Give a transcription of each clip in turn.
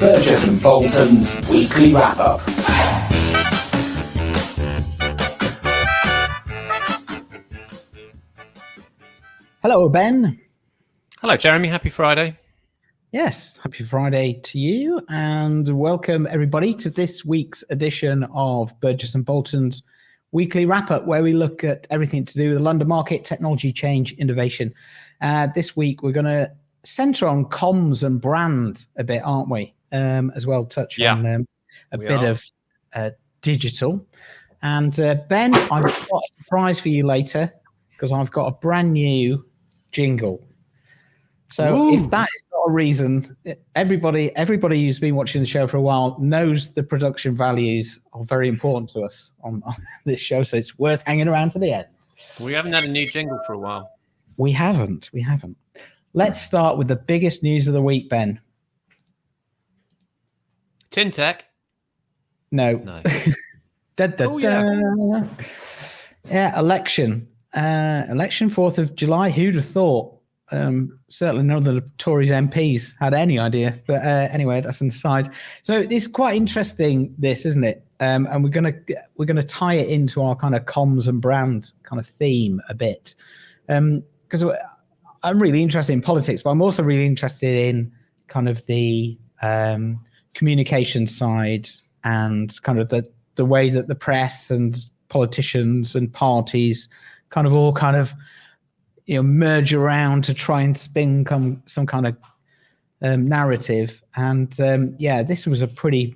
Burgess and Bolton's weekly wrap-up. Hello, Ben. Hello, Jeremy. Happy Friday. Yes, happy Friday to you, and welcome everybody to this week's edition of Burgess and Bolton's weekly wrap-up, where we look at everything to do with the London market, technology, change, innovation. This week, we're going to centre on comms and brand a bit, aren't we? As well, touch on a bit of digital. And Ben, I've got a surprise for you later, because I've got a brand new jingle. So if that is not a reason, everybody who's been watching the show for a while knows the production values are very important to us on this show. So it's worth hanging around to the end. We haven't had a new jingle for a while. We haven't. Let's start with the biggest news of the week, Ben. Tintech? No. Yeah. Yeah, election. Election 4th of July. Who'd have thought? Certainly none of the Tories MPs had any idea. But anyway, that's an aside. So it's quite interesting, this, isn't it? And we're gonna tie it into our kind of comms and brand kind of theme a bit. Because I'm really interested in politics, but I'm also really interested in kind of the communication side and kind of the way that the press and politicians and parties kind of merge around to try and spin some kind of narrative. And this was a pretty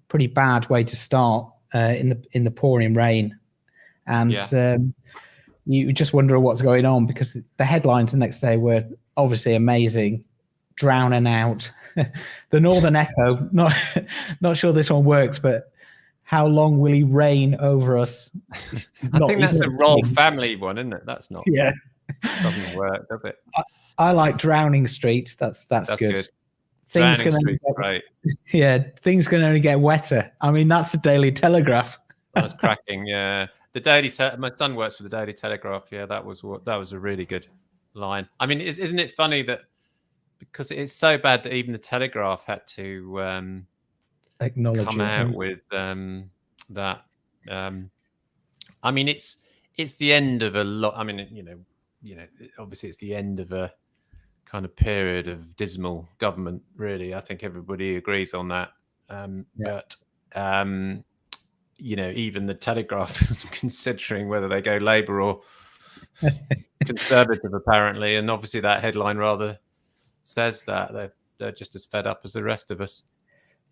bad way to start in the pouring rain. And you just wonder what's going on, because the headlines the next day were obviously amazing. Drowning out the Northern Echo. Not sure this one works, but how long will he reign over us? I think that's a royal family one, isn't it? That's not. Yeah. Doesn't work, does it? I like Drowning Street. That's good. Things Drowning Street's great. Yeah, things can only get wetter. I mean, that's the Daily Telegraph. That's cracking. Yeah, my son works for the Daily Telegraph. Yeah, that was a really good line. I mean, isn't it funny that because it's so bad that even the Telegraph had to acknowledge come out with that. I mean, it's the end of a lot. I mean, obviously it's the end of a kind of period of dismal government, really. I think everybody agrees on that. But even the Telegraph is considering whether they go Labour or Conservative, apparently. And obviously that headline rather says that they're just as fed up as the rest of us.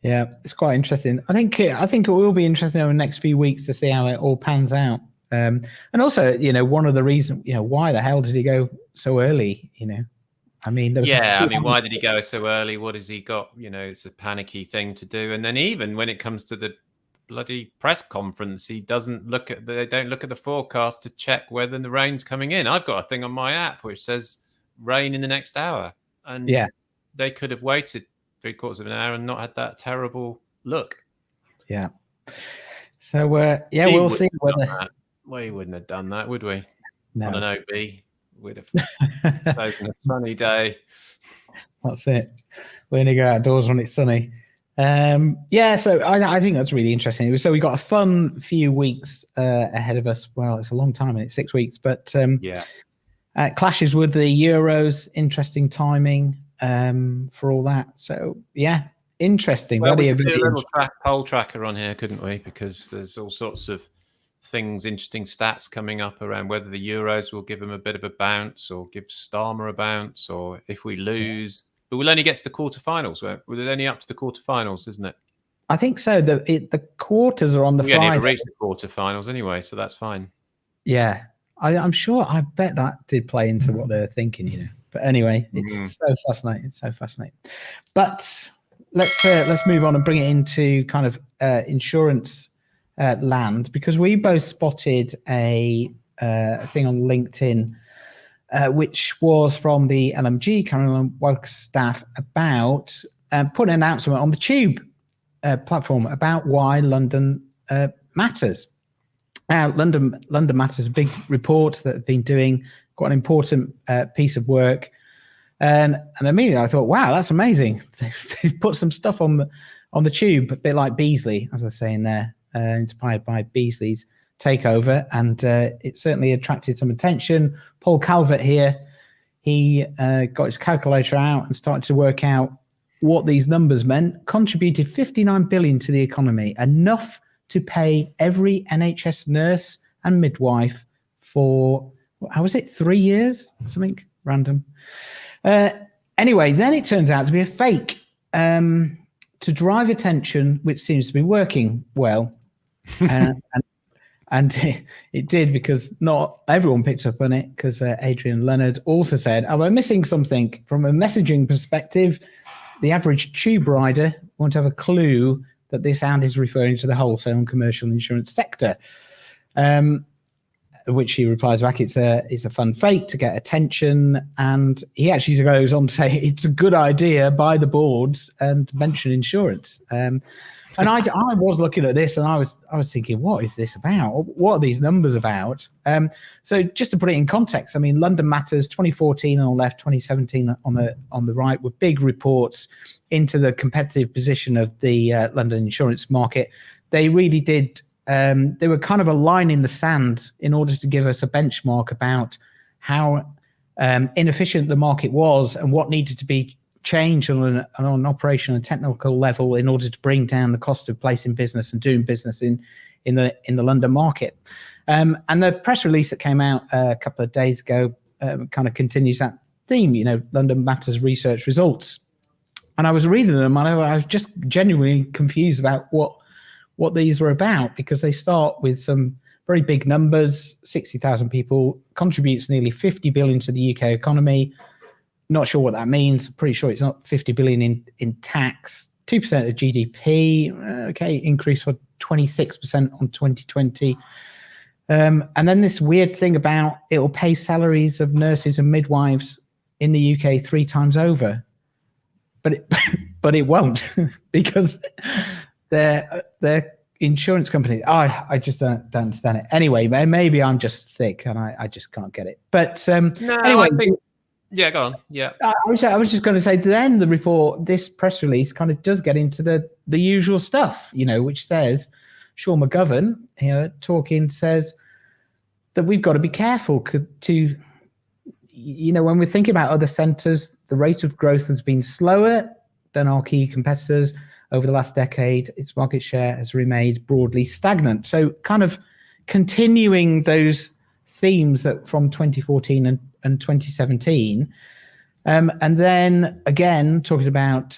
Yeah, it's quite interesting. I think it will be interesting over the next few weeks to see how it all pans out. And also, one of the reasons, why the hell did he go so early? I mean, why did he go so early? What has he got? It's a panicky thing to do. And then even when it comes to the bloody press conference, they don't look at the forecast to check whether the rain's coming in. I've got a thing on my app which says rain in the next hour, and they could have waited 3/4 of an hour and not had that terrible look. Yeah. So we'll see whether. We wouldn't have done that, would we? No. On an OB, we'd have taken a sunny day. That's it. We're going to go outdoors when it's sunny. So I think that's really interesting. So we got a fun few weeks ahead of us. Well, it's a long time, and it's 6 weeks, but clashes with the Euros. Interesting timing for all that. So interesting. Well, we could do a little poll tracker on here, couldn't we? Because there's all sorts of interesting stats coming up around whether the Euros will give them a bit of a bounce or give Starmer a bounce, or if we lose. But we'll only get to the quarterfinals. We're only up to the quarterfinals, isn't it? I think so. The quarters are on the Friday. We only reached the quarterfinals anyway, so that's fine. Yeah, I'm sure. I bet that did play into what they're thinking, But anyway, it's so fascinating. But let's move on and bring it into kind of insurance land, because we both spotted a thing on LinkedIn, which was from the LMG, Caroline Wagstaff, about putting an announcement on the Tube platform about why London matters. Now, London Matters, a big report that have been doing quite an important piece of work And immediately I thought, wow, that's amazing. They've put some stuff on the tube, a bit like Beasley, as I say in there, inspired by Beasley's takeover, and it certainly attracted some attention. Paul Calvert here, he got his calculator out and started to work out what these numbers meant. Contributed 59 billion to the economy, enough to pay every NHS nurse and midwife for, how was it, 3 years? Something random. Anyway, then it turns out to be a fake to drive attention, which seems to be working well. And it did, because not everyone picked up on it, because Adrian Leonard also said, we're missing something from a messaging perspective. The average tube rider won't have a clue that this ad is referring to the wholesale and commercial insurance sector. Which he replies back, it's a fun fake to get attention. And he actually goes on to say it's a good idea by the boards and mention insurance. And I was looking at this and I was thinking, what is this about? What are these numbers about? So just to put it in context, I mean, London Matters 2014 on the left, 2017 on the right were big reports into the competitive position of the London insurance market. They really did. They were kind of a line in the sand in order to give us a benchmark about how inefficient the market was and what needed to be changed on an operational and technical level in order to bring down the cost of placing business and doing business in the London market. And the press release that came out a couple of days ago kind of continues that theme, London Matters research results. And I was reading them and I was just genuinely confused about what these were about, because they start with some very big numbers. 60,000 people, contributes nearly 50 billion to the UK economy. Not sure what that means. Pretty sure it's not 50 billion in tax. 2% of GDP. Okay, increase for 26% on 2020. And then this weird thing about it will pay salaries of nurses and midwives in the UK 3 times over. But it won't, because they're insurance companies. I just don't understand it. Anyway, maybe I'm just thick and I just can't get it. But no, anyway, yeah, go on. Yeah, I was just going to say, then the report, this press release, kind of does get into the usual stuff, which says Sean McGovern here talking says that we've got to be careful to, when we think about other centres, the rate of growth has been slower than our key competitors. Over the last decade, its market share has remained broadly stagnant. So kind of continuing those themes that from 2014 and 2017. And then again, talking about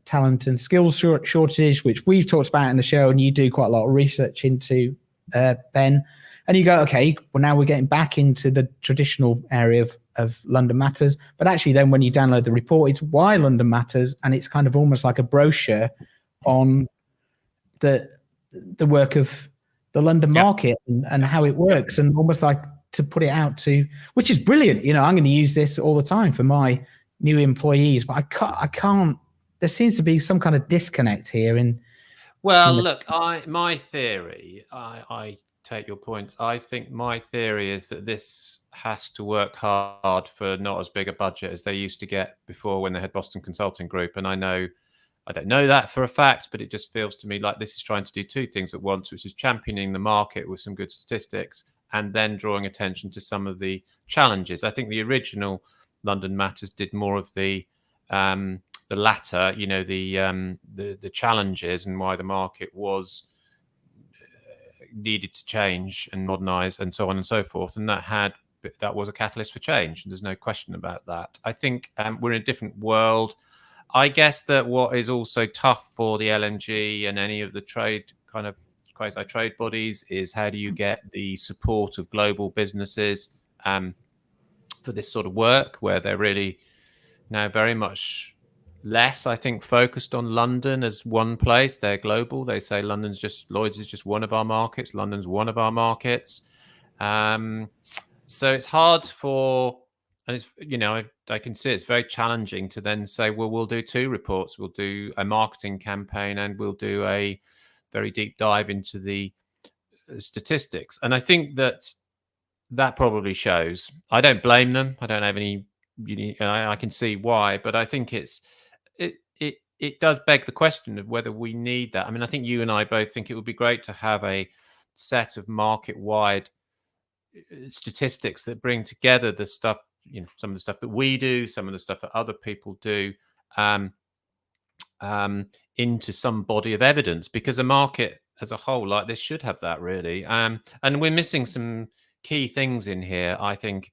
talent and skills shortage, which we've talked about in the show, and you do quite a lot of research into, Ben. And you go, okay, well, now we're getting back into the traditional area of London Matters. But actually then when you download the report, it's why London Matters, and it's kind of almost like a brochure on the work of the London market and how it works, and almost like to put it out to, which is brilliant. I'm going to use this all the time for my new employees, but I can't, there seems to be some kind of disconnect here look, my theory, I take your points. I think my theory is that this has to work hard for not as big a budget as they used to get before when they had Boston Consulting Group. And I don't know that for a fact, but it just feels to me like this is trying to do 2 things at once, which is championing the market with some good statistics and then drawing attention to some of the challenges. I think the original London Matters did more of the latter, the challenges and why the market was needed to change and modernize and so on and so forth. And that was a catalyst for change. And there's no question about that. I think we're in a different world. I guess that what is also tough for the LNG and any of the trade kind of quasi-trade bodies is how do you get the support of global businesses for this sort of work, where they're really now very much less, I think, focused on London as one place. They're global. They say Lloyd's is just one of our markets. London's one of our markets. So it's hard for, and it's, I can see it's very challenging to then say, well, we'll do 2 reports. We'll do a marketing campaign and we'll do a very deep dive into the statistics. And I think that probably shows. I don't blame them. I don't have any I can see why, but I think it does beg the question of whether we need that. I mean, I think you and I both think it would be great to have a set of market-wide statistics that bring together the stuff, some of the stuff that we do, some of the stuff that other people do, into some body of evidence, because a market as a whole like this should have that, really. And we're missing some key things in here, I think.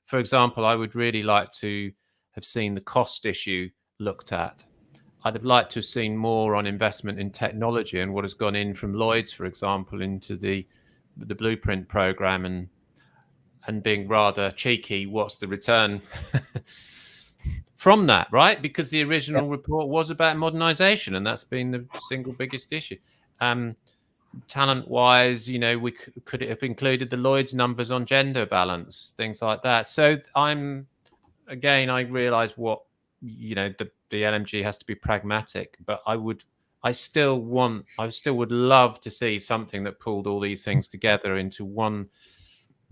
For example, I would really like to have seen the cost issue looked at. I'd have liked to have seen more on investment in technology and what has gone in from Lloyd's, for example, into the blueprint program, and being rather cheeky, what's the return from that, right? Because the original report was about modernization, and that's been the single biggest issue. Talent-wise, could it have included the Lloyd's numbers on gender balance, things like that? So I realize what, the LMG has to be pragmatic, but I still would love to see something that pulled all these things together into one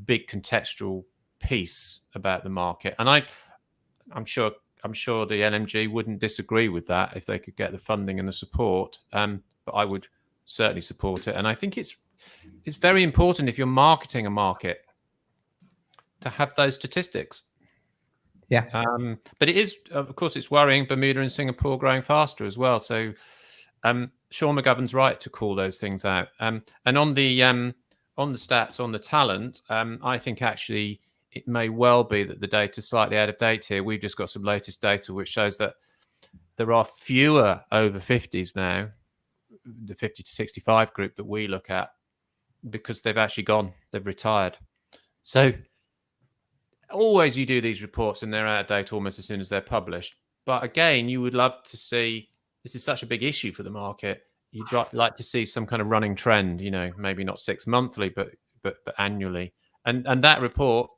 big contextual piece about the market. And I'm sure the LMG wouldn't disagree with that if they could get the funding and the support. But I would certainly support it. And I think it's very important, if you're marketing a market, to have those statistics. Yeah. But it is, of course, it's worrying. Bermuda and Singapore growing faster as well. So Sean McGovern's right to call those things out. And on the stats on the talent, I think actually it may well be that the data's slightly out of date here. We've just got some latest data which shows that there are fewer over 50s now, the 50 to 65 group that we look at, because they've retired. So always you do these reports and they're out of date almost as soon as they're published. But again, you would love to see, this is such a big issue for the market, you'd like to see some kind of running trend, maybe not 6 monthly, but annually. And that report,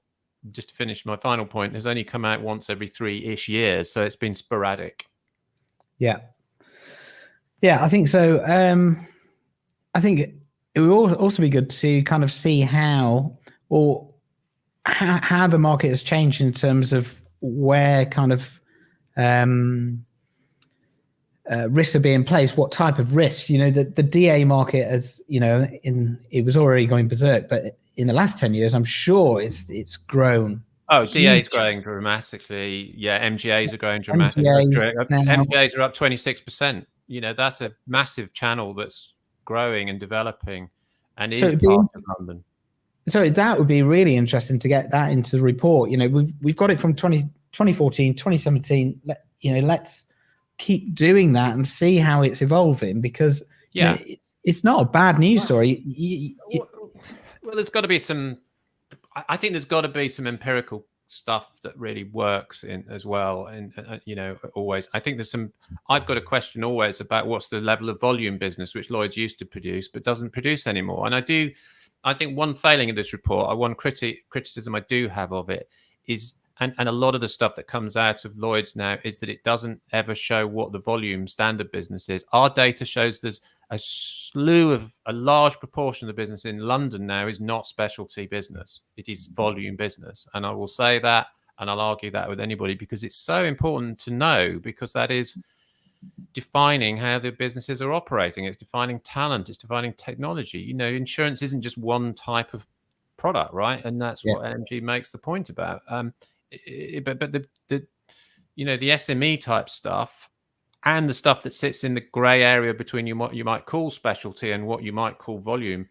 just to finish my final point, has only come out once every 3-ish years. So it's been sporadic. Yeah. Yeah, I think so. I think it would also be good to kind of see how the market has changed in terms of where kind of risks are being placed, what type of risk. The DA market, as it was already going berserk, but in the last 10 years, I'm sure it's grown. Oh, DA is growing dramatically. Yeah, MGAs are growing dramatically. MGAs are up 26%. That's a massive channel that's growing and developing, and is part of London. So that would be really interesting to get that into the report. We've got it from 2014, 2017. Let's keep doing that and see how it's evolving, because it's not a bad news story. Well, there's got to be some. I think there's got to be some empirical stuff that really works in as well. And always, I think there's some. I've got a question always about what's the level of volume business which Lloyd's used to produce but doesn't produce anymore. And I think one failing in this report, one criticism I do have of it is, and a lot of the stuff that comes out of Lloyd's now is that it doesn't ever show what the volume standard business is. Our data shows there's a large proportion of the business in London now is not specialty business. It is volume business. And I will say that, and I'll argue that with anybody, because it's so important to know, because that is defining how the businesses are operating. It's defining talent. It's defining technology. Insurance isn't just one type of product, right? And that's what MG makes the point about. But the SME type stuff and the stuff that sits in the grey area between what you might call specialty and what you might call volume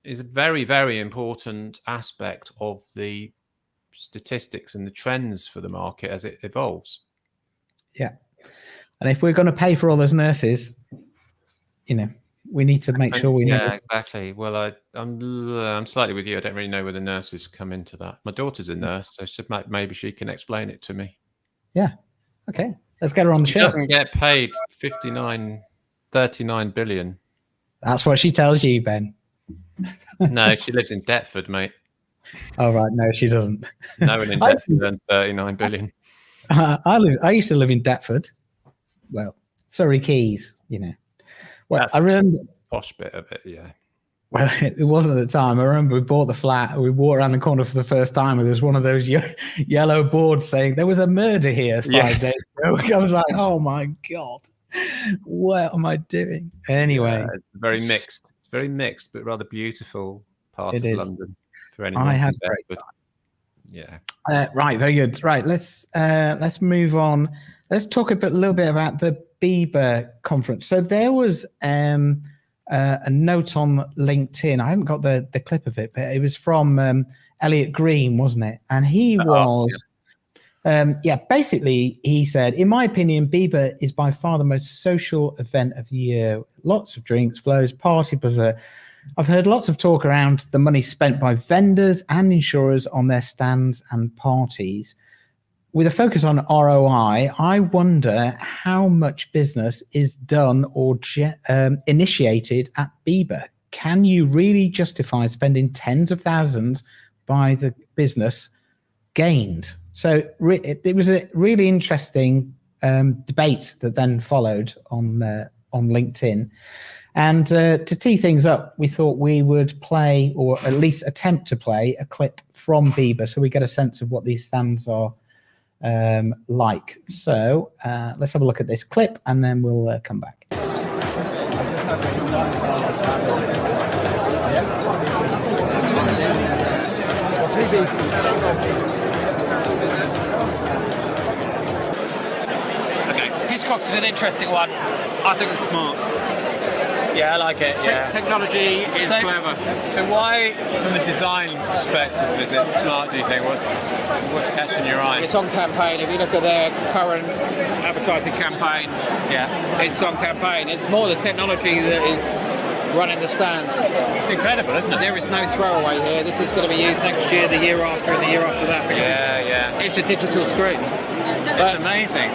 is a very, very important aspect of the statistics and the trends for the market as it evolves. Yeah. And if we're going to pay for all those nurses, we need to make sure we know. Yeah, exactly. Well, I'm slightly with you. I don't really know where the nurses come into that. My daughter's a nurse, so maybe she can explain it to me. Yeah. Okay. Let's get her on the show. She doesn't get paid 39 billion. That's what she tells you, Ben. No, she lives in Deptford, mate. Oh, right. No, she doesn't. No one in Deptford earns 39 billion. I used to live in Deptford. Well, Surrey Keys, Well, I remember posh bit of it, yeah. Well, it wasn't at the time. I remember we bought the flat. We walked around the corner for the first time, and there's one of those yellow boards saying there was a murder here 5 days ago. I was like, oh my God, what am I doing? Anyway, it's very mixed. It's very mixed, but rather beautiful part It of is. London for anyone. I had who's a great there, time. Yeah. Right, very good. Right, let's move on. Let's talk little bit about the Bieber conference. So there was a note on LinkedIn. I haven't got the clip of it, but it was from Elliot Green, wasn't it? And he was, basically he said, in my opinion, Bieber is by far the most social event of the year. Lots of drinks, flows, party, but I've heard lots of talk around the money spent by vendors and insurers on their stands and parties. With a focus on ROI, I wonder how much business is done or initiated at Bieber. Can you really justify spending tens of thousands by the business gained? So it was a really interesting debate that then followed on LinkedIn. And to tee things up, we thought we would play, or at least attempt to play, a clip from Bieber so we get a sense of what these stands are like. So let's have a look at this clip and then we'll come back. Okay, Hitchcock's is an interesting one. I think it's smart. Yeah, I like it. Technology is clever. So why, from a design perspective, is it smart, do you think? What's catching your eye? It's on campaign. If you look at their current advertising campaign, it's on campaign. It's more the technology that is running the stand. It's incredible, isn't it? There is no throwaway here. This is going to be used next year, the year after, and the year after that. It's a digital screen. It's amazing.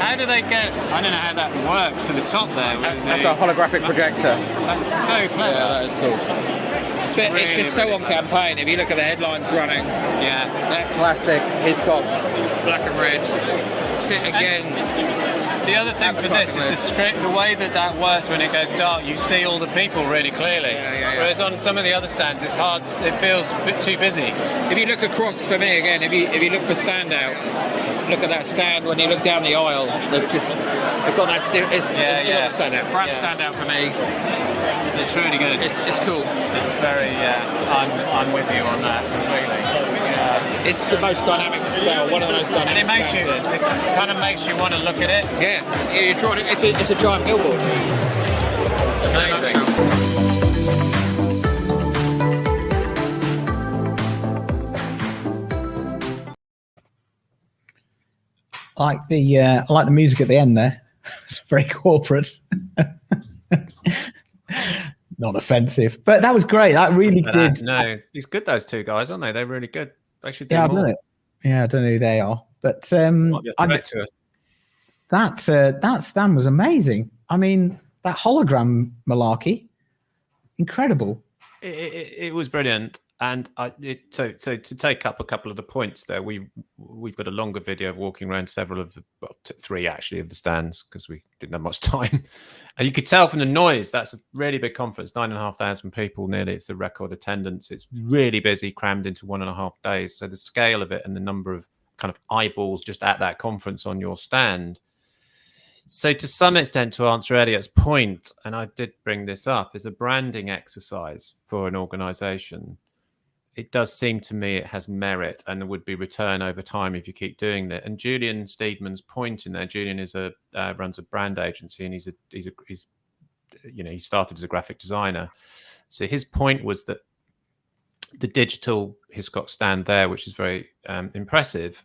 How do they get? I don't know how that works to the top there. That's a holographic projector. That's so clever. Yeah, that is cool. It's just so on campaign. If you look at the headlines running, that classic Hitchcock, black and red. Sit again. The other thing for this is the script, the way that works when it goes dark, you see all the people really clearly. Whereas on some of the other stands, it's hard. It feels a bit too busy. If you look across, for me again, if you look for standout, look at that stand when you look down the aisle. They've got that. Standout. Brand standout for me. It's really good. It's cool. It's very. I'm with you on that completely. It's the most dynamic scale. One of the most dynamic. And it kind of makes you want to look at it. Yeah, you're drawing it. It's a giant billboard. Amazing. I like the music at the end there. It's very corporate. Not offensive, but that was great. That really did. No, it's good. Those two guys, aren't they? They're really good. They should do more. I don't know. Yeah, I don't know who they are, but that stand was amazing. I mean, that hologram malarkey, incredible. It was brilliant. And so to take up a couple of the points there, we've got a longer video of walking around several of three actually of the stands because we didn't have much time, and you could tell from the noise that's a really big conference, 9,500 people nearly. It's the record attendance. It's really busy, crammed into 1.5 days. So the scale of it and the number of kind of eyeballs just at that conference on your stand. So to some extent, to answer Elliot's point, and I did bring this up, is a branding exercise for an organization. It does seem to me it has merit and there would be return over time if you keep doing that. And Julian Steedman's point in there, Julian is runs a brand agency and he's he started as a graphic designer. So his point was that the digital Hiscox stand there, which is very impressive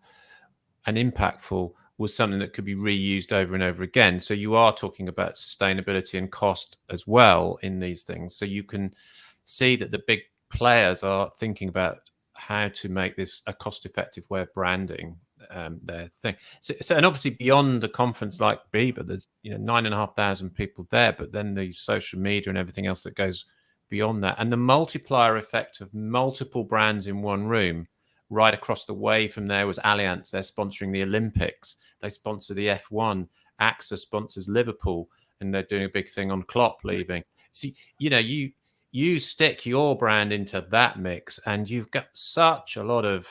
and impactful, was something that could be reused over and over again. So you are talking about sustainability and cost as well in these things. So you can see that the big players are thinking about how to make this a cost-effective way of branding their thing. So and obviously beyond the conference like Bieber, there's 9,500 people there, but then the social media and everything else that goes beyond that, and the multiplier effect of multiple brands in one room. Right across the way from there was Allianz. They're sponsoring the Olympics. They sponsor the F1. AXA sponsors Liverpool, and they're doing a big thing on Klopp leaving. So you you stick your brand into that mix, and you've got such a lot of,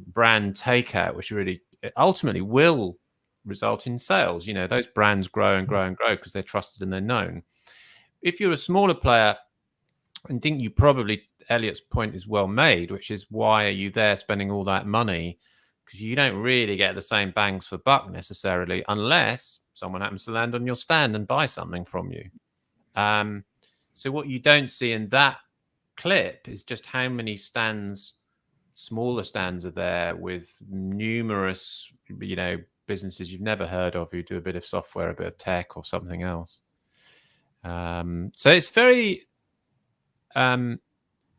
brand takeout, which really ultimately will result in sales. Those brands grow and grow and grow because they're trusted and they're known. If you're a smaller player, I think you probably, Elliot's point is well made, which is why are you there spending all that money? Because you don't really get the same bangs for buck necessarily, unless someone happens to land on your stand and buy something from you. So what you don't see in that clip is just how many stands, smaller stands, are there with numerous, businesses you've never heard of who do a bit of software, a bit of tech, or something else. So it's very,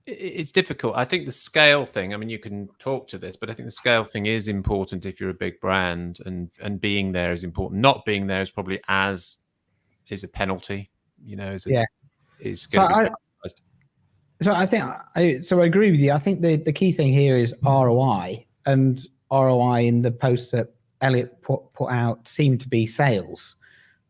it's difficult. I think the scale thing, I mean, you can talk to this, but I think the scale thing is important if you're a big brand, and being there is important. Not being there is probably is a penalty, is going to be. So I think I agree with you. I think the key thing here is ROI, and ROI in the post that Elliot put out seemed to be sales.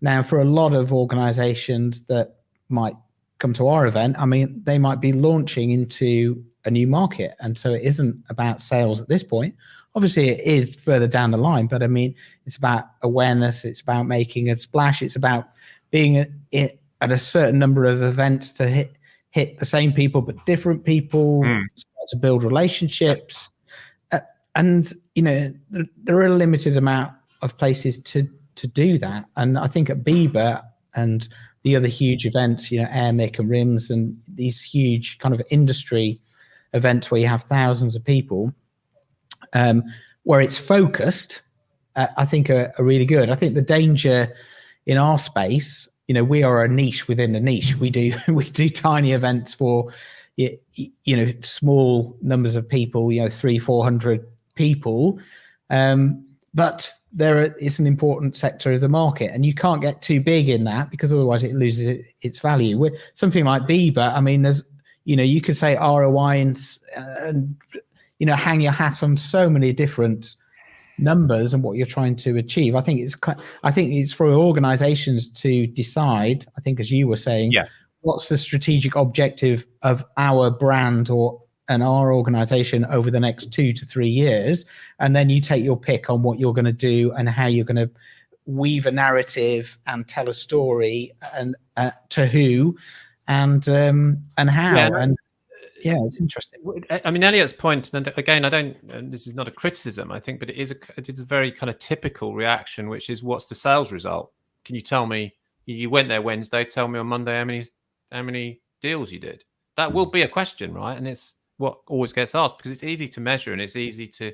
Now, for a lot of organizations that might come to our event, I mean, they might be launching into a new market, and so it isn't about sales at this point. Obviously, it is further down the line, but I mean, it's about awareness. It's about making a splash. It's about being at a certain number of events to hit the same people but different people, start to build relationships, and there are a limited amount of places to do that. And I think at Bieber and the other huge events, Airmic and RIMS, and these huge kind of industry events where you have thousands of people, where it's focused, I think are really good. I think the danger in our space, we are a niche within a niche. We do tiny events for small numbers of people, 300-400 people, but it's an important sector of the market, and you can't get too big in that because otherwise it loses its value. With something like Bieber, I mean, there's you could say ROI and hang your hat on so many different numbers and what you're trying to achieve. I think it's for organizations to decide, I think, as you were saying, what's the strategic objective of our brand and our organization over the next 2 to 3 years, and then you take your pick on what you're going to do and how you're going to weave a narrative and tell a story, and to who and how. Yeah, it's interesting. I mean, Elliot's point, and again, and this is not a criticism, I think, but it is a very kind of typical reaction, which is, what's the sales result? Can you tell me, you went there Wednesday, tell me on Monday how many deals you did? That will be a question, right? And it's what always gets asked, because it's easy to measure, and it's easy to,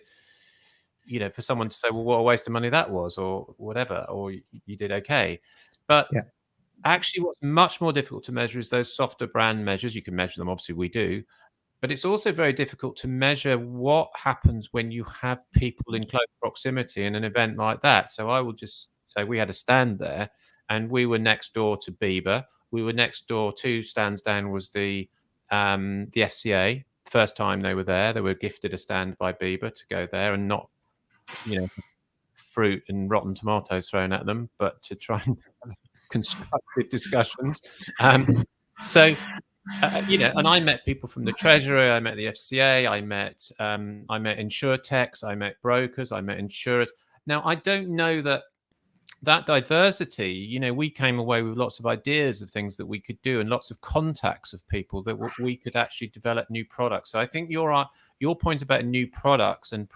for someone to say, well, what a waste of money that was, or whatever, or you did okay. But actually, what's much more difficult to measure is those softer brand measures. You can measure them, obviously we do, but it's also very difficult to measure what happens when you have people in close proximity in an event like that. So I will just say we had a stand there, and we were next door to Bieber. We were next door, 2 stands down was the FCA. First time they were there, they were gifted a stand by Bieber to go there, and not, fruit and rotten tomatoes thrown at them, but to try and have constructive discussions. And I met people from the Treasury, I met the FCA, I met insurtechs, I met brokers, I met insurers. Now, I don't know that diversity, we came away with lots of ideas of things that we could do, and lots of contacts of people that we could actually develop new products. So I think your point about new products, and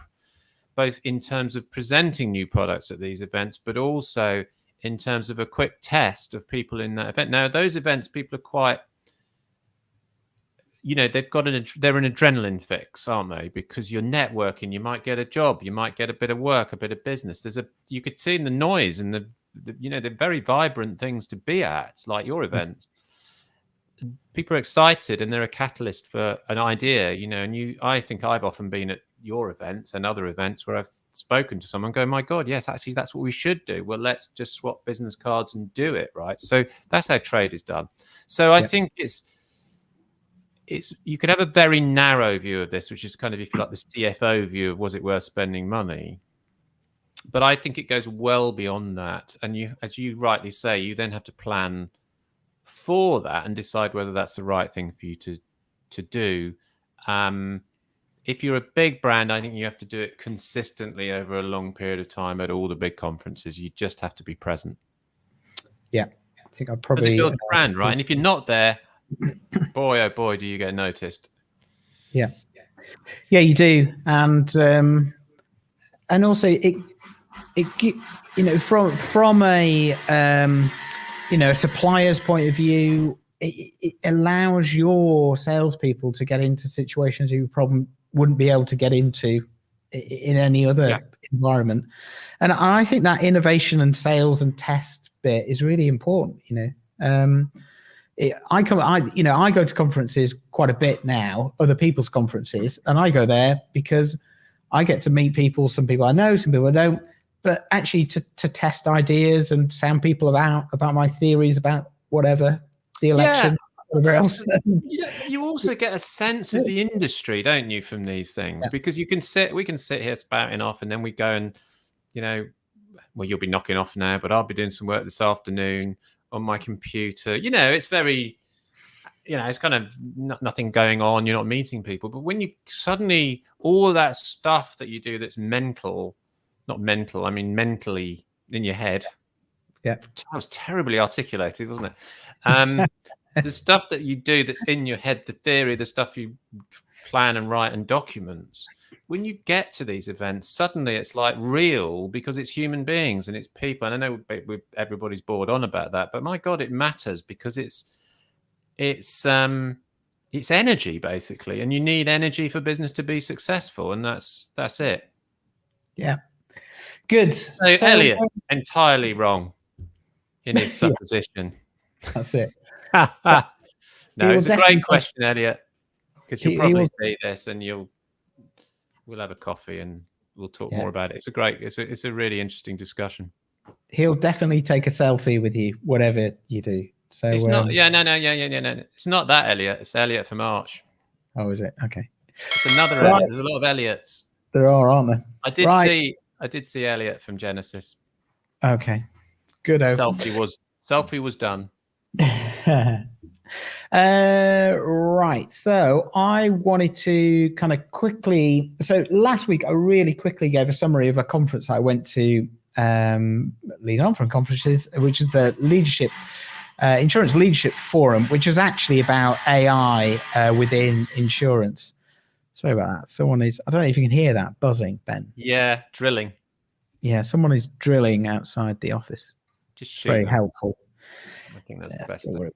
both in terms of presenting new products at these events, but also in terms of a quick test of people in that event. Now, those events, people are quite, they're an adrenaline fix, aren't they? Because you're networking, you might get a job, you might get a bit of work, a bit of business. You could see in the noise and they're very vibrant things to be at, like your events. People are excited, and they're a catalyst for an idea, and I think I've often been at your events and other events where I've spoken to someone going, my God, yes, actually, that's what we should do. Well, let's just swap business cards and do it, right? So that's how trade is done. So I think it's you could have a very narrow view of this, which is kind of, if you like, the CFO view of, was it worth spending money? But I think it goes well beyond that. And as you rightly say, you then have to plan for that and decide whether that's the right thing for you to do. If you're a big brand, I think you have to do it consistently over a long period of time at all the big conferences. You just have to be present. Yeah, I think I'd Because probably it builds a brand, right? And if you're not there, boy, oh boy, do you get noticed. Yeah, you do, and also it from a a supplier's point of view, it allows your salespeople to get into situations you probably wouldn't be able to get into in any other environment. And I think that innovation and sales and test bit is really important. I go to conferences quite a bit now, other people's conferences, and I go there because I get to meet people. Some people I know, some people I don't. But actually, to test ideas and sound people about my theories about whatever the election, whatever else. You also get a sense of the industry, don't you, from these things? Because we can sit here spouting off, and then we go and, well, you'll be knocking off now, but I'll be doing some work this afternoon on my computer. It's very, it's kind of nothing going on. You're not meeting people. But when you suddenly, all that stuff that you do that's mental, not mental, I mean mentally in your head. Yeah. That was terribly articulated, wasn't it? The stuff that you do that's in your head, the theory, the stuff you plan and write and documents, when you get to these events, suddenly it's like real because it's human beings and it's people. And I know everybody's bored on about that, but my God, it matters because it's energy basically, and you need energy for business to be successful, and that's it. Yeah, good. So Elliot, entirely wrong in his supposition. That's it. No, it's a great question, Elliot, because you'll probably see this and we'll have a coffee and we'll talk more about it. It's a really interesting discussion. He'll definitely take a selfie with you, whatever you do. So it's not. No. It's not that Elliot. It's Elliot from Arch. Oh, is it? Okay. It's another Elliot. There's a lot of Elliots. There are, aren't there? I did see Elliot from Genesis. Okay. Good. Selfie was done. Right. So I wanted to kind of quickly. So last week I really quickly gave a summary of a conference I went to. Lead on from conferences, which is the leadership. Insurance Leadership Forum, which is actually about AI within insurance. Sorry about that. I don't know if you can hear that buzzing, Ben. Yeah, drilling. Yeah, someone is drilling outside the office. Just very helpful. I think that's the best thing.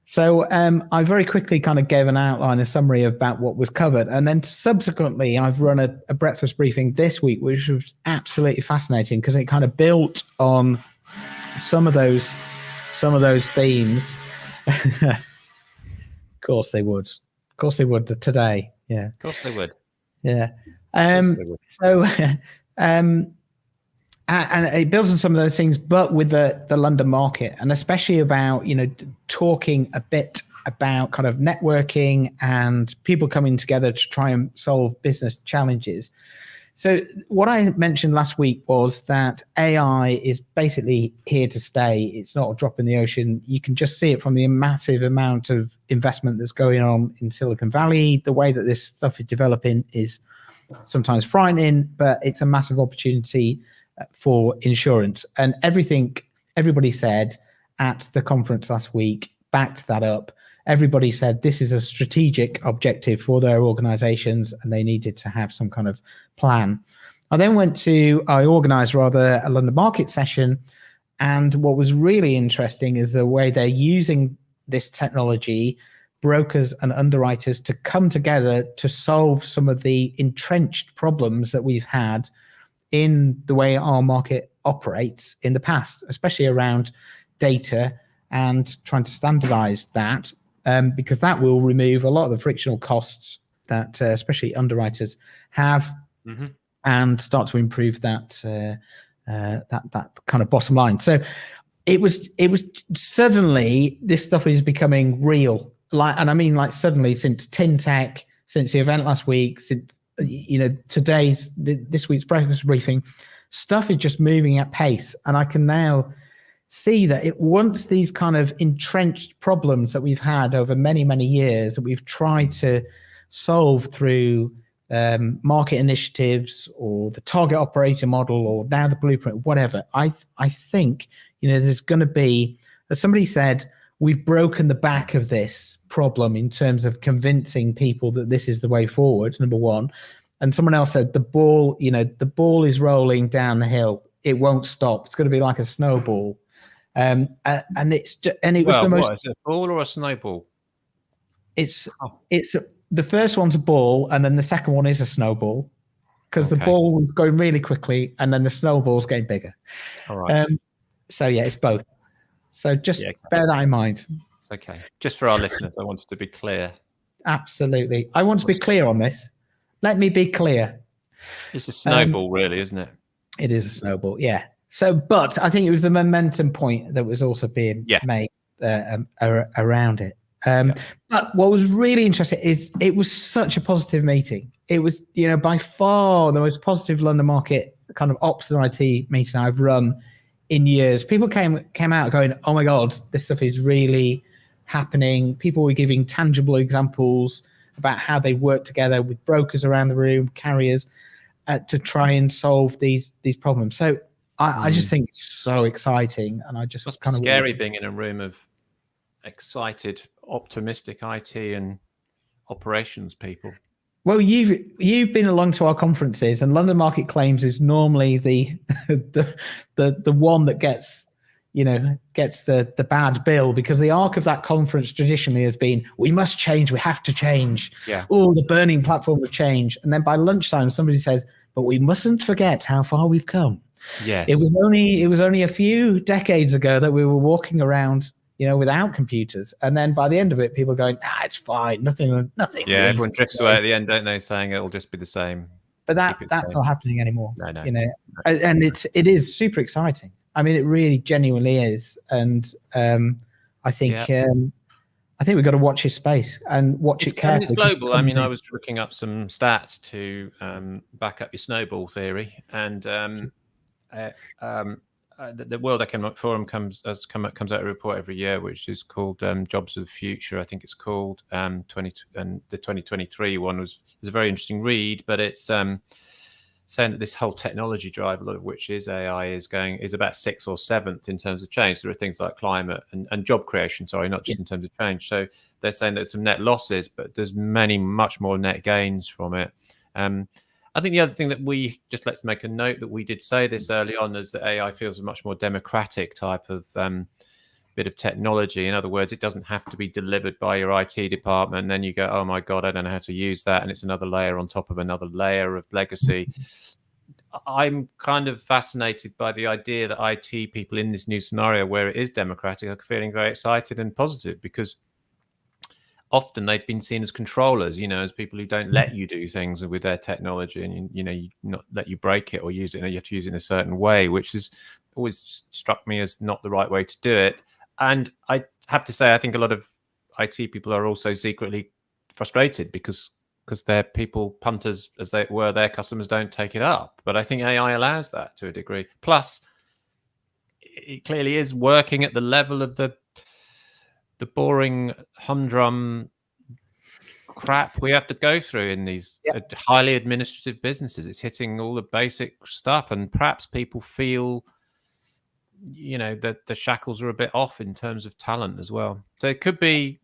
So I very quickly kind of gave an outline, a summary about what was covered. And then subsequently, I've run a breakfast briefing this week, which was absolutely fascinating because it kind of built on some of those themes. Of course they would. Of course they would today. Yeah. Of course they would. Yeah. So, and it builds on some of those things, but with the London market, and especially about, talking a bit about kind of networking and people coming together to try and solve business challenges. So what I mentioned last week was that AI is basically here to stay. It's not a drop in the ocean. You can just see it from the massive amount of investment that's going on in Silicon Valley. The way that this stuff is developing is sometimes frightening, but it's a massive opportunity for insurance. And everybody said at the conference last week backed that up. Everybody said this is a strategic objective for their organizations and they needed to have some kind of plan. I organized a London market session. And what was really interesting is the way they're using this technology, brokers and underwriters, to come together to solve some of the entrenched problems that we've had in the way our market operates in the past, especially around data and trying to standardize that. Because that will remove a lot of the frictional costs that especially underwriters have, and start to improve that kind of bottom line. So it was suddenly this stuff is becoming real. Suddenly, since TinTech, since the event last week, since this week's breakfast briefing, stuff is just moving at pace, and I can now see that once these kind of entrenched problems that we've had over many, many years that we've tried to solve through market initiatives or the target operator model or now the blueprint, whatever, I think, there's going to be, as somebody said, we've broken the back of this problem in terms of convincing people that this is the way forward, number one. And someone else said the ball is rolling down the hill. It won't stop. It's going to be like a snowball. And it's just, and it was the most. What, is it a ball or a snowball? It's the first one's a ball, and then the second one is a snowball, because the ball was going really quickly, and then the snowball's getting bigger. All right. So yeah, it's both. So just bear that in mind. Okay. Just for our listeners, I wanted to be clear. Absolutely, I want to be clear on this. Let me be clear. It's a snowball, really, isn't it? It is a snowball, yeah. So, but I think it was the momentum point that was also being made around it. But what was really interesting is it was such a positive meeting. It was, by far the most positive London market kind of ops and IT meeting I've run in years. People came out going, oh my God, this stuff is really happening. People were giving tangible examples about how they work together with brokers around the room, carriers, to try and solve these problems. So I just think it's so exciting, and I just must be scary being in a room of excited, optimistic IT and operations people. Well, you've been along to our conferences, and London Market Claims is normally the one that gets the bad bill, because the arc of that conference traditionally has been, we must change, we have to change. Yeah. All the burning platform of change. And then by lunchtime, somebody says, but we mustn't forget how far we've come. Yes. It was only a few decades ago that we were walking around, without computers. And then by the end of it, people are going, it's fine, nothing. Yeah, everyone drifts away at the end, don't they, saying it'll just be the same. But that's not happening anymore. No. And it is super exciting. I mean, it really genuinely is. And I think we've got to watch his space and watch it carefully. It's global. I mean, I was looking up some stats to back up your snowball theory, and the World Economic Forum comes out a report every year, which is called Jobs of the Future. I think it's called and the 2023 one is a very interesting read, but it's saying that this whole technology drive, a lot of which is AI, is about 6th or 7th in terms of change. There are things like climate and job creation, not just in terms of change. So they're saying there's some net losses, but there's much more net gains from it. I think the other thing that let's make a note that we did say this early on, is that AI feels a much more democratic type of bit of technology. In other words, it doesn't have to be delivered by your IT department. And then you go, oh my God, I don't know how to use that. And it's another layer on top of another layer of legacy. I'm kind of fascinated by the idea that IT people in this new scenario where it is democratic are feeling very excited and positive, because often they've been seen as controllers, as people who don't let you do things with their technology, and you not let you break it or use it. You have to use it in a certain way, which has always struck me as not the right way to do it. And I have to say, I think a lot of IT people are also secretly frustrated because their people, punters as they were, their customers don't take it up. But I think AI allows that to a degree. Plus, it clearly is working at the level of the boring humdrum crap we have to go through in these highly administrative businesses. It's hitting all the basic stuff, and perhaps people feel that the shackles are a bit off in terms of talent as well. So it could be,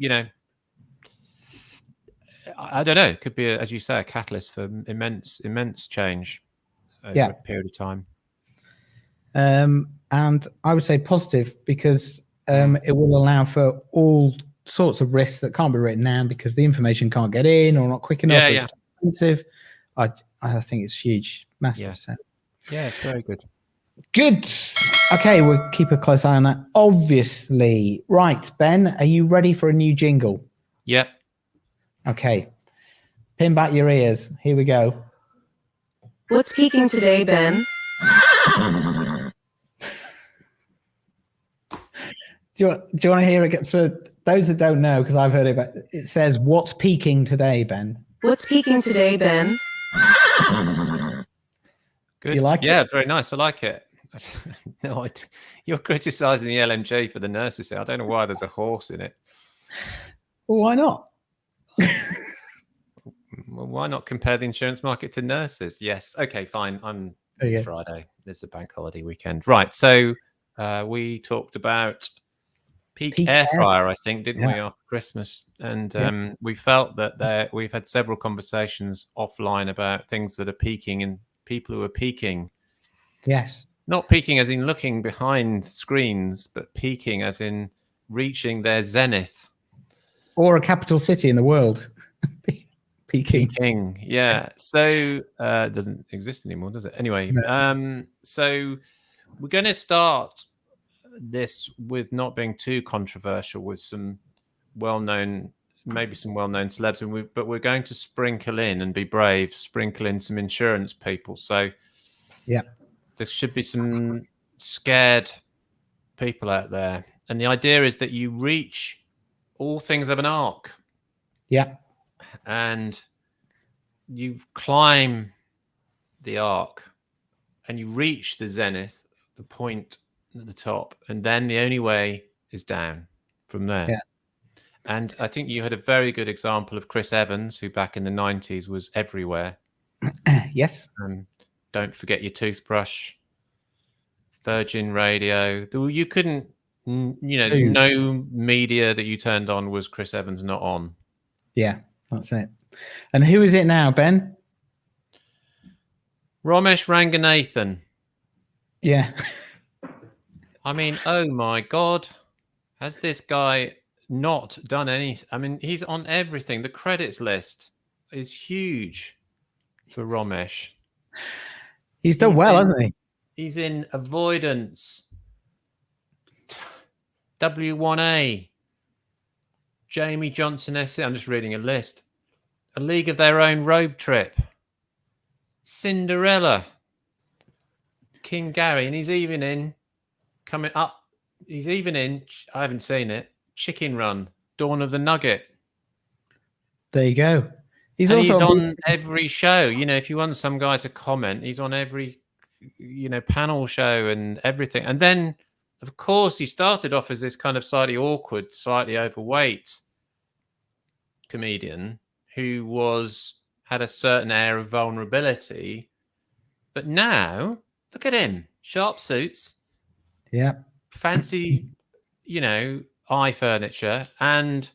I don't know, it could be, as you say, a catalyst for immense change over a period of time. And I would say positive, because it will allow for all sorts of risks that can't be written down because the information can't get in or not quick enough. It's expensive. I think it's huge, massive. Yeah, it's very good. Good. Okay, we'll keep a close eye on that, obviously. Right, Ben, are you ready for a new jingle? Yep. Okay. Pin back your ears. Here we go. What's peaking today, Ben? Do you want to hear it? For those that don't know, because I've heard it, but it says, what's peaking today, Ben? What's peaking today, Ben? Good. You like it? Yeah, very nice. I like it. No, you're criticising the LMG for the nurses. I don't know why there's a horse in it. Well, why not? Well, why not compare the insurance market to nurses? Yes. Okay, fine. It's Friday. It's a bank holiday weekend. Right. So we talked about peak air fryer, I think, didn't we, after Christmas? And we felt that we've had several conversations offline about things that are peaking and people who are peaking. Yes. Not peaking as in looking behind screens, but peaking as in reaching their zenith. Or a capital city in the world. Peking. Yeah. So it doesn't exist anymore, does it? Anyway, No. So we're going to start this with not being too controversial with some well-known, maybe some well-known celebs, but we're going to sprinkle in and be brave, sprinkle in some insurance people. So yeah, there should be some scared people out there. And the idea is that you reach all things have an arc. Yeah. And you climb the arc and you reach the zenith, the point at the top, and then the only way is down from there. Yeah. And I think you had a very good example of Chris Evans, who back in the 90s was everywhere. Yes. Don't forget your toothbrush, Virgin Radio. You couldn't, no media that you turned on was Chris Evans not on. Yeah, that's it. And who is it now, Ben? Ramesh Ranganathan. Yeah. I mean, oh my God. Has this guy not done any? I mean, he's on everything. The credits list is huge for Ramesh. He's done well, hasn't he? He's in Avoidance, W1A, Jamie Johnson SC. I'm just reading a list. A League of Their Own Road Trip, Cinderella, King Gary, and he's even in I haven't seen it, Chicken Run, Dawn of the Nugget. There you go. He's on every show. If you want some guy to comment, he's on every panel show and everything. And then, of course, he started off as this kind of slightly awkward, slightly overweight comedian who had a certain air of vulnerability. But now, look at him. Sharp suits. Yeah. Fancy, eye furniture. And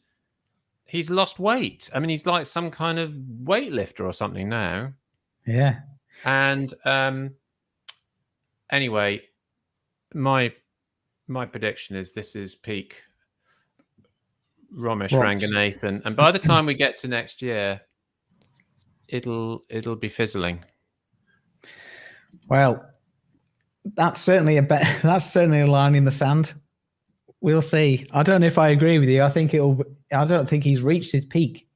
he's lost weight. I mean, he's like some kind of weightlifter or something now. Yeah. And anyway, my prediction is this is peak Ramesh Ranganathan, and by the time we get to next year, it'll be fizzling. Well, that's certainly a line in the sand. We'll see. I don't know if I agree with you. I don't think he's reached his peak.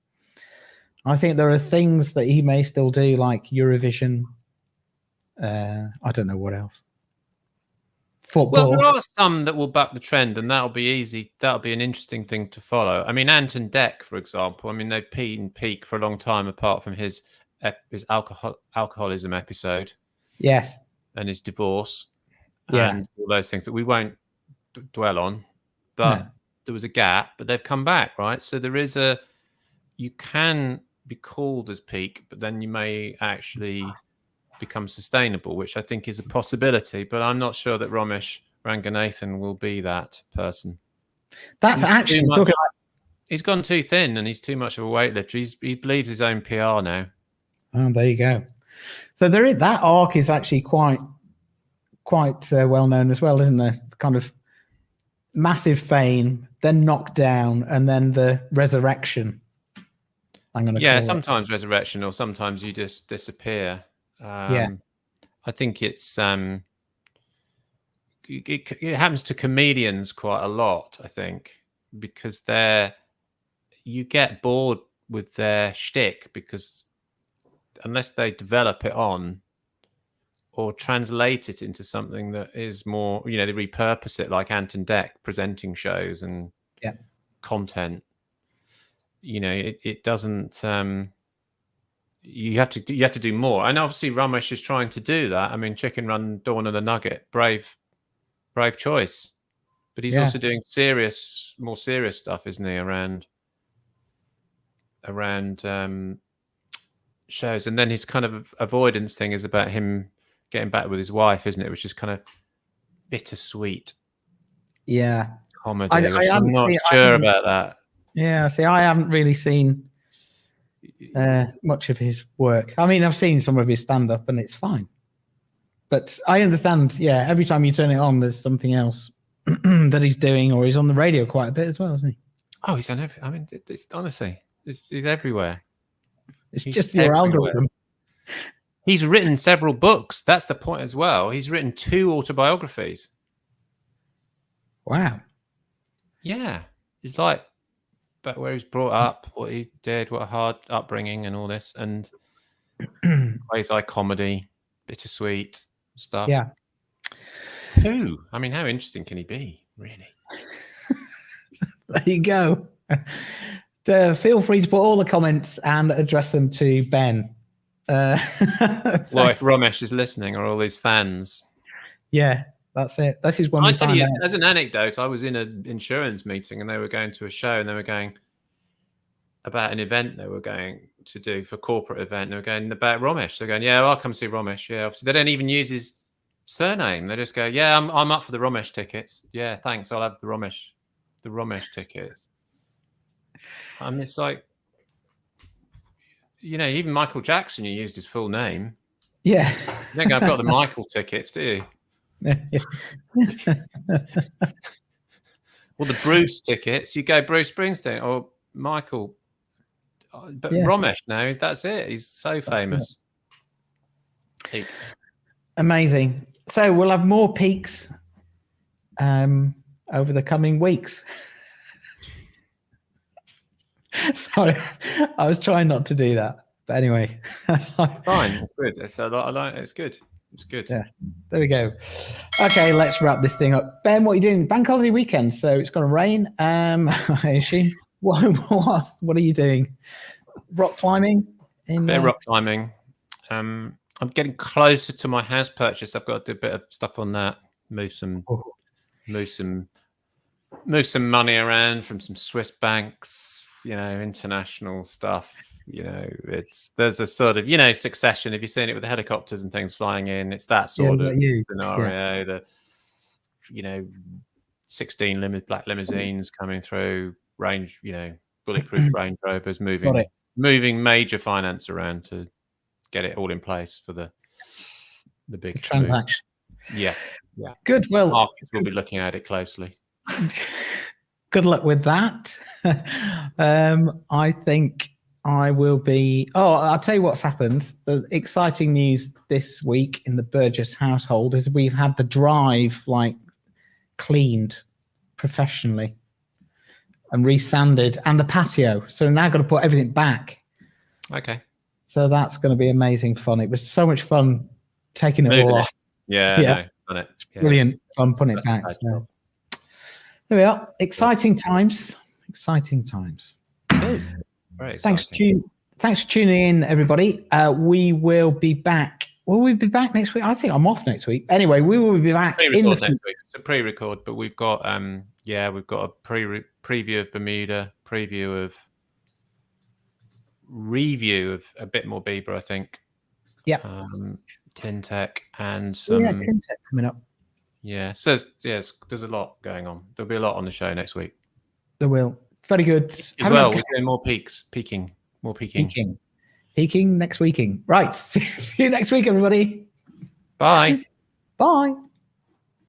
I think there are things that he may still do, like Eurovision. I don't know what else. Football. Well, there are some that will buck the trend, and that'll be easy. That'll be an interesting thing to follow. I mean, Anton Deck, for example. I mean, they've been peak for a long time, apart from his alcoholism episode. Yes. And his divorce. Yeah. And all those things that we won't dwell on. But there was a gap, but they've come back, right? So you can be called as peak, but then you may actually become sustainable, which I think is a possibility, but I'm not sure that Ramesh Ranganathan will be that person. That's he's gone too thin and he's too much of a weightlifter. He believes his own PR now. Oh, there you go. So that arc is actually quite well known as well, isn't there? Kind of massive fame, then knockdown, and then the resurrection. Sometimes resurrection, or sometimes you just disappear. I think it happens to comedians quite a lot, I think, because you get bored with their shtick, because unless they develop it on or translate it into something that is more, they repurpose it, like Anton Deck presenting shows and content. It doesn't. you have to do more. And obviously Ramesh is trying to do that. I mean, Chicken Run, Dawn of the Nugget, brave choice. But he's also doing more serious stuff, isn't he? Around shows. And then his kind of avoidance thing is about him getting back with his wife, isn't it? Which is kind of bittersweet. Yeah. Comedy. I'm not sure about that. Yeah, see, I haven't really seen much of his work. I mean, I've seen some of his stand-up and it's fine. But I understand, every time you turn it on, there's something else that he's doing, or he's on the radio quite a bit as well, isn't he? Oh, he's on I mean, honestly, he's everywhere. It's just your algorithm. He's written several books. That's the point as well. He's written 2 autobiographies. Wow. Yeah. He's like about where he's brought up, what he did, what a hard upbringing and all this. And plays like comedy, bittersweet stuff. Yeah. 2. I mean, how interesting can he be, really? There you go. Feel free to put all the comments and address them to Ben. Well, if Ramesh is listening, or all his fans. Yeah, that's it. This is one. I tell you, as an anecdote, I was in an insurance meeting and they were going to a show and they were going about an event they were going to do for corporate event. They were going about Ramesh. They're going, yeah, well, I'll come see Ramesh. Yeah, obviously they don't even use his surname. They just go, yeah, I'm up for the Ramesh tickets. Yeah, thanks. I'll have the Ramesh tickets. And it's like, even Michael Jackson, you used his full name. Yeah. You don't go, I've got the Michael tickets, do you? Or the Bruce tickets, you go Bruce Springsteen or Michael. But Ramesh now, that's it. He's so famous. Amazing. So we'll have more peaks over the coming weeks. Sorry, I was trying not to do that, but anyway. Fine, it's good. It's good. It's good. Yeah, there we go. Okay, let's wrap this thing up. Ben, what are you doing? Bank holiday weekend, so it's going to rain. I assume. What are you doing? Rock climbing? Rock climbing. I'm getting closer to my house purchase. I've got to do a bit of stuff on that. Move some money around from some Swiss banks. International stuff. There's a sort of Succession. Have you seen it with the helicopters and things flying in? It's that sort of scenario. The 16 black limousines coming through, bulletproof Range Rovers, moving major finance around to get it all in place for the big transaction. Move. Yeah. Good. Well, markets will be looking at it closely. Good luck with that. I think I will be. Oh, I'll tell you what's happened. The exciting news this week in the Burgess household is we've had the drive cleaned professionally and resanded, and the patio. So now I've got to put everything back. Okay. So that's going to be amazing fun. It was so much fun taking it all off. Yeah. Brilliant fun putting it back. So. There we are. Exciting times. Exciting times. It is. Very exciting. Thanks for tuning in, everybody. We will be back. Will we be back next week? I think I'm off next week. Anyway, we will be back in the next week. It's a pre-record, but we've got a preview of Bermuda, review of a bit more Bieber, I think. Yeah. Tintech and some. Tintech coming up. Yeah, so there's a lot going on. There'll be a lot on the show next week. There will. Very good. As well, we're doing more peaking. Peaking next weeking. Right. See you next week, everybody. Bye. Bye.